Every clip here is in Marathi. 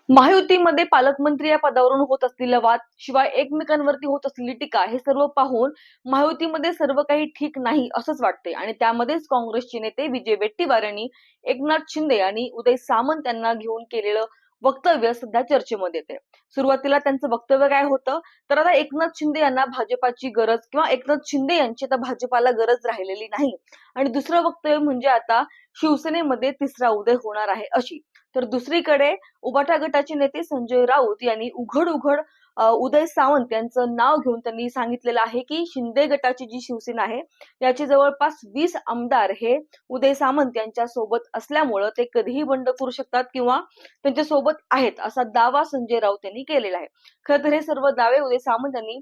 महायुतीमध्ये पालकमंत्री या पदावरून होत असलेला वाद, शिवाय एकमेकांवरती होत असलेली टीका हे सर्व पाहून महायुतीमध्ये सर्व काही ठीक नाही असंच वाटते आणि त्यामध्येच काँग्रेसचे नेते विजय वडेट्टीवार यांनी एकनाथ शिंदे आणि उदय सामंत यांना घेऊन केलेलं वक्तव्य सध्या चर्चेमध्ये येते. सुरुवातीला त्यांचं वक्तव्य काय होतं, तर आता एकनाथ शिंदे यांना भाजपाची गरज किंवा एकनाथ शिंदे यांची आता भाजपाला गरज राहिलेली नाही आणि दुसरं वक्तव्य म्हणजे आता शिवसेनेमध्ये तिसरा उदय होणार आहे अशी. तर दुसरीकडे उबाटा गटाचे नेते संजय राऊत यांनी उघड उघड उदय सामंत यांचं नाव घेऊन त्यांनी सांगितलेलं आहे की शिंदे गटाची जी शिवसेना आहे याचे जवळपास 20 आमदार हे उदय सामंत यांच्या सोबत असल्यामुळं ते कधीही बंड करू शकतात किंवा त्यांच्या सोबत आहेत असा दावा संजय राऊत यांनी केलेला आहे. खरं तर हे सर्व दावे उदय सामंत यांनी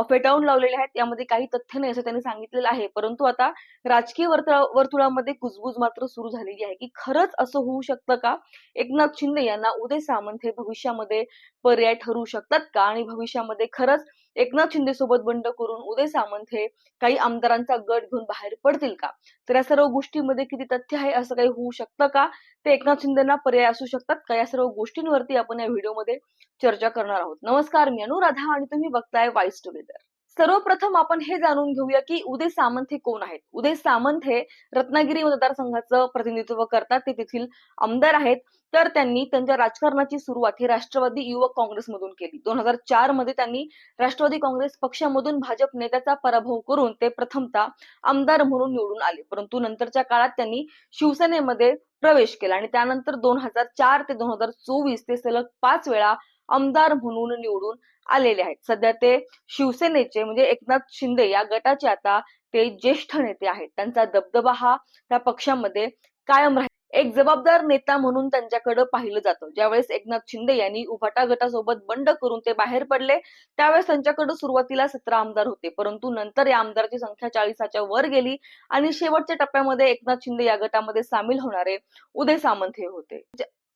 फेटाळून लावलेले आहेत. यामध्ये काही तथ्य नाही असं त्यांनी सांगितलेलं आहे. परंतु आता राजकीय वर्तुळामध्ये कुजबूज मात्र सुरू झालेली आहे की खरंच असं होऊ शकतं का? एकनाथ शिंदे यांना उदय सामंत हे भविष्यामध्ये पर्याय ठरू शकतात का आणि भविष्यामध्ये खरंच एकनाथ शिंदे सोबत बंड करून उदय सामंत हे काही आमदारांचा गट घेऊन बाहेर पडतील का? तर या सर्व गोष्टींमध्ये किती तथ्य आहे, असं काही होऊ शकतं का? ते एकनाथ शिंदेना पर्याय असू शकतात का? या सर्व गोष्टींवरती आपण या व्हिडिओमध्ये चर्चा करणार आहोत. नमस्कार, मी अनुराधा आणि तुम्ही बघताय वाईस टुगेदर. सर्वप्रथम आपण हे जाणून घेऊया की उदय सामंत हे कोण आहेत. उदय सामंत हे रत्नागिरी मतदारसंघाचं प्रतिनिधित्व करतात. ते तेथील आमदार आहेत. तर त्यांनी त्यांच्या राजकारणाची सुरुवात ही राष्ट्रवादी युवक काँग्रेसमधून केली. 2004 मध्ये त्यांनी राष्ट्रवादी काँग्रेस पक्षामधून भाजप नेत्याचा पराभव करून ते प्रथमतः आमदार म्हणून निवडून आले. परंतु नंतरच्या काळात त्यांनी शिवसेनेमध्ये प्रवेश केला आणि त्यानंतर 2004 ते 2024 ते सलग 5 वेळा आमदार म्हणून निवडून आलेले आहेत. सध्या ते शिवसेनेचे म्हणजे एकनाथ शिंदे या गटाचे आता ते ज्येष्ठ नेते आहेत. त्यांचा दबदबा हा त्या पक्षामध्ये कायम राहील. एक जबाबदार नेता म्हणून त्यांच्याकडे पाहिलं जातं. ज्यावेळेस एकनाथ शिंदे यांनी उभाटा गटासोबत बंड करून ते बाहेर पडले, त्यावेळेस त्यांच्याकडे सुरुवातीला 17 आमदार होते. परंतु नंतर या आमदारांची संख्या 40च्या वर गेली आणि शेवटच्या टप्प्यामध्ये एकनाथ शिंदे या गटामध्ये सामील होणारे उदय सामंत हे होते.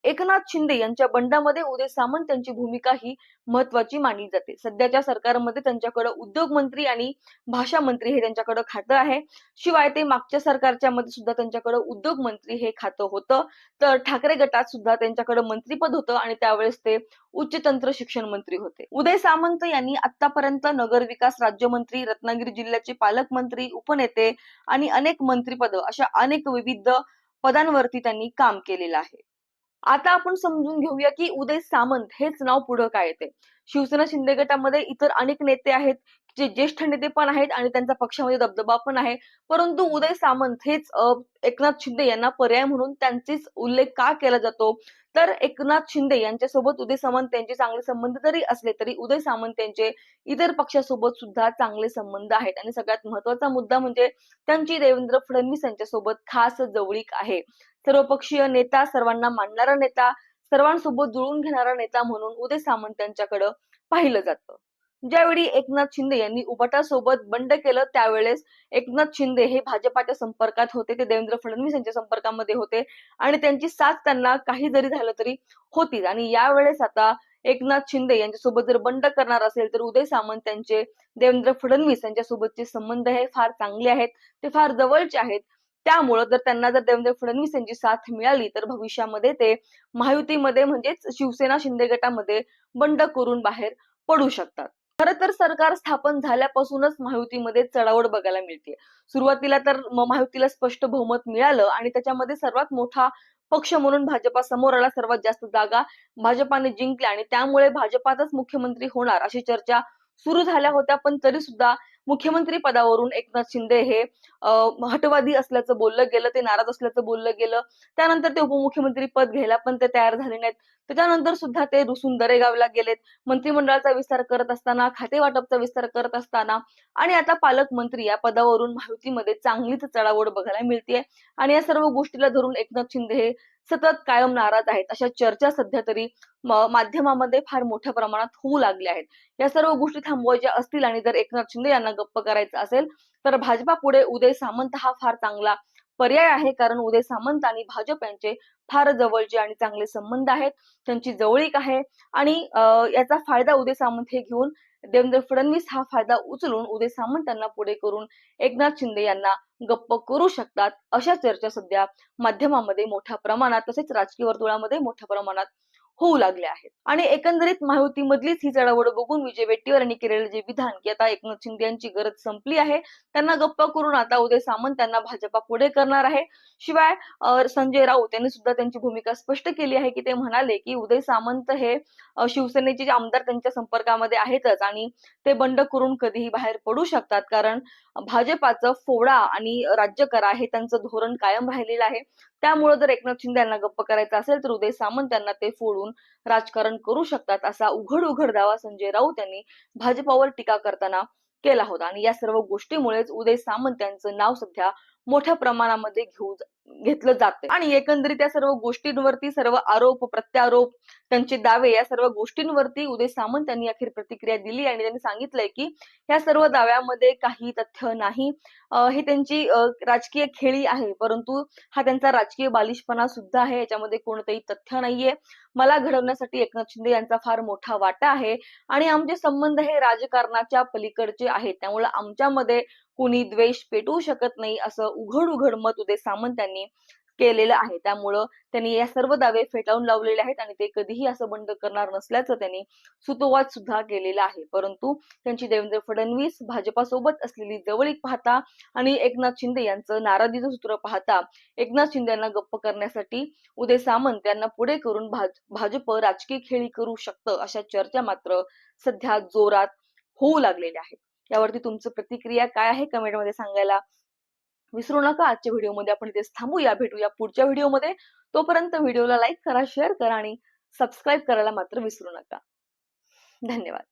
एकनाथ शिंदे यांच्या बंडामध्ये उदय सामंत यांची भूमिका ही महत्वाची मानली जाते. सध्याच्या सरकारमध्ये त्यांच्याकडे उद्योग मंत्री आणि भाषा मंत्री हे त्यांच्याकडे खातं आहे. शिवाय ते मागच्या सरकारच्या मध्ये सुद्धा त्यांच्याकडे उद्योग मंत्री हे खातं होतं. तर ठाकरे गटात सुद्धा त्यांच्याकडे मंत्रीपद होतं आणि त्यावेळेस ते उच्च तंत्र शिक्षण मंत्री होते. उदय सामंत यांनी आतापर्यंत नगर विकास राज्यमंत्री, रत्नागिरी जिल्ह्याचे पालकमंत्री, उपनेते आणि अनेक मंत्रीपद अशा अनेक विविध पदांवरती त्यांनी काम केलेलं आहे. आता आपण समजून घेऊया की उदय सामंत हेच नाव पुढे काय येते. शिवसेना शिंदे गटामध्ये इतर अनेक नेते आहेत, जे ज्येष्ठ नेते पण आहेत आणि त्यांचा पक्षामध्ये दबदबा पण आहे. परंतु उदय सामंत हेच एकनाथ शिंदे यांना पर्याय म्हणून त्यांचेच उल्लेख का केला जातो? तर एकनाथ शिंदे यांच्यासोबत उदय सामंत यांचे चांगले संबंध जरी असले तरी उदय सामंत यांचे इतर पक्षासोबत सुद्धा चांगले संबंध आहेत आणि सगळ्यात महत्वाचा मुद्दा म्हणजे त्यांची देवेंद्र फडणवीस यांच्यासोबत खास जवळीक आहे. सर्वपक्षीय नेता, सर्वांना मानणारा नेता, सर्वांसोबत जुळून घेणारा नेता म्हणून उदय सामंत यांच्याकडे पाहिलं जातं. ज्यावेळी एकनाथ शिंदे यांनी उबाटा सोबत बंड केलं त्यावेळेस एकनाथ शिंदे हे भाजपाच्या संपर्कात होते, ते देवेंद्र फडणवीस यांच्या संपर्कामध्ये होते आणि त्यांची साथ त्यांना काही जरी झालं तरी होतीच. आणि यावेळेस आता एकनाथ शिंदे यांच्यासोबत जर बंड करणार असेल तर उदय सामंत यांचे देवेंद्र फडणवीस यांच्यासोबतचे संबंध हे फार चांगले आहेत, ते फार जवळचे आहेत. त्यामुळं जर देवेंद्र फडणवीस यांची साथ मिळाली तर भविष्यामध्ये ते महायुतीमध्ये म्हणजेच शिवसेना शिंदे गटामध्ये बंड करून बाहेर पडू शकतात. खरं तर सरकार स्थापन झाल्यापासूनच महायुतीमध्ये चढाओढ बघायला मिळते. सुरुवातीला तर महायुतीला स्पष्ट बहुमत मिळालं आणि त्याच्यामध्ये सर्वात मोठा पक्ष म्हणून भाजपा समोर आला. सर्वात जास्त जागा भाजपाने जिंकल्या आणि त्यामुळे भाजपातच मुख्यमंत्री होणार अशी चर्चा सुरू झाल्या होत्या. पण तरी सुद्धा मुख्यमंत्री पदावरून एकनाथ शिंदे हे हटवादी असल्याचं बोललं गेलं, ते नाराज असल्याचं बोललं गेलं. त्यानंतर ते उपमुख्यमंत्री पद घ्यायला पण ते तयार झाले नाहीत. त्याच्यानंतर सुद्धा ते रुसून दरेगावला गेलेत. मंत्रिमंडळाचा विस्तार करत असताना, खाते वाटपचा विस्तार करत असताना आणि आता पालकमंत्री या पदावरून महायुतीमध्ये चांगलीच चढाओढ बघायला मिळतेय आणि या सर्व गोष्टीला धरून एकनाथ शिंदे हे सतत कायम नाराज आहेत अशा चर्चा सध्या तरी माध्यमामध्ये फार मोठ्या प्रमाणात होऊ लागल्या आहेत. या सर्व गोष्टी थांबवायच्या असतील आणि जर एकनाथ शिंदे यांना गप्प करायचं असेल तर भाजपा पुढे उदय सामंत हा फार चांगला पर्याय आहे. कारण उदय सामंत आणि भाजप यांचे फार जवळचे आणि चांगले संबंध आहेत, त्यांची जवळीक आहे आणि याचा फायदा उदय सामंत हे घेऊन देवेंद्र फडणवीस हा फायदा उचलून उदय सामंत यांना पुढे करून एकनाथ शिंदे यांना गप्प करू शकतात. अशा चर्चा सध्या माध्यमामध्ये मोठ्या प्रमाणात तसेच राजकीय वर्तुळामध्ये मोठ्या प्रमाणात होऊ लागले आहेत. आणि एकंदरीत महायुतीमधलीच ही चढाओढ बघून विजय वडेट्टीवार यांनी केलेले जे विधान की आता एकनाथ शिंदे यांची गरज संपली आहे, त्यांना गप्प करून आता उदय सामंत त्यांना भाजपा पुढे करणार आहे. शिवाय संजय राऊत यांनी सुद्धा त्यांची भूमिका स्पष्ट केली आहे की ते म्हणाले की उदय सामंत हे शिवसेनेचे जे आमदार त्यांच्या संपर्कामध्ये आहेतच आणि ते बंड करून कधीही बाहेर पडू शकतात, कारण भाजपाचं फोडा आणि राज्य करा हे त्यांचं धोरण कायम राहिलेलं आहे. त्यामुळे जर एकनाथ शिंदे यांना गप्प करायचं असेल तर उदय सामंत यांना ते फोडून राजकारण करू शकतात, असा उघड दावा संजय राऊत यांनी भाजपावर टीका करताना केला होता. आणि या सर्व गोष्टीमुळेच उदय सामंत यांचं नाव सध्या मोठ्या प्रमाणामध्ये घेतलं जाते. आणि एकंदरीत या सर्व गोष्टींवरती सर्व आरोप प्रत्यारोप त्यांचे दावे या सर्व गोष्टींवरती उदय सामंत यांनी अखेर प्रतिक्रिया दिली आणि त्यांनी सांगितलंय की या सर्व दाव्यामध्ये काही तथ्य नाही. ही त्यांची राजकीय खेळी आहे, परंतु हा त्यांचा राजकीय बालिशपणा सुद्धा आहे. याच्यामध्ये कोणतंही तथ्य नाहीये. मला घडवण्यासाठी एकनाथ शिंदे यांचा फार मोठा वाटा आहे आणि आमचे संबंध हे राजकारणाच्या पलीकडचे आहेत. त्यामुळे आमच्यामध्ये कुणी द्वेष पेटवू शकत नाही, असं उघड मत उदय सामंत यांनी केलेलं आहे. त्यामुळं त्यांनी या सर्व दावे फेटाळून लावलेले आहेत आणि ते कधीही असं बंड करणार नसल्याचं त्यांनी सुतोवाच सुद्धा केलेला आहे. परंतु त्यांची देवेंद्र फडणवीस भाजपासोबत असलेली जवळीक पाहता आणि एकनाथ शिंदे यांचं नाराजीचं सूत्र पाहता एकनाथ शिंदे यांना गप्प करण्यासाठी उदय सामंत यांना पुढे करून भाजप राजकीय खेळी करू शकतं, अशा चर्चा मात्र सध्या जोरात होऊ लागलेल्या आहेत. यावरती तुमचं प्रतिक्रिया काय आहे कमेंटमध्ये सांगायला विसरू नका. आजच्या व्हिडिओमध्ये आपण इथेच थांबूया. भेटूया पुढच्या व्हिडिओमध्ये. तोपर्यंत व्हिडिओला लाईक करा, शेअर करा आणि सबस्क्राईब करायला मात्र विसरू नका. धन्यवाद.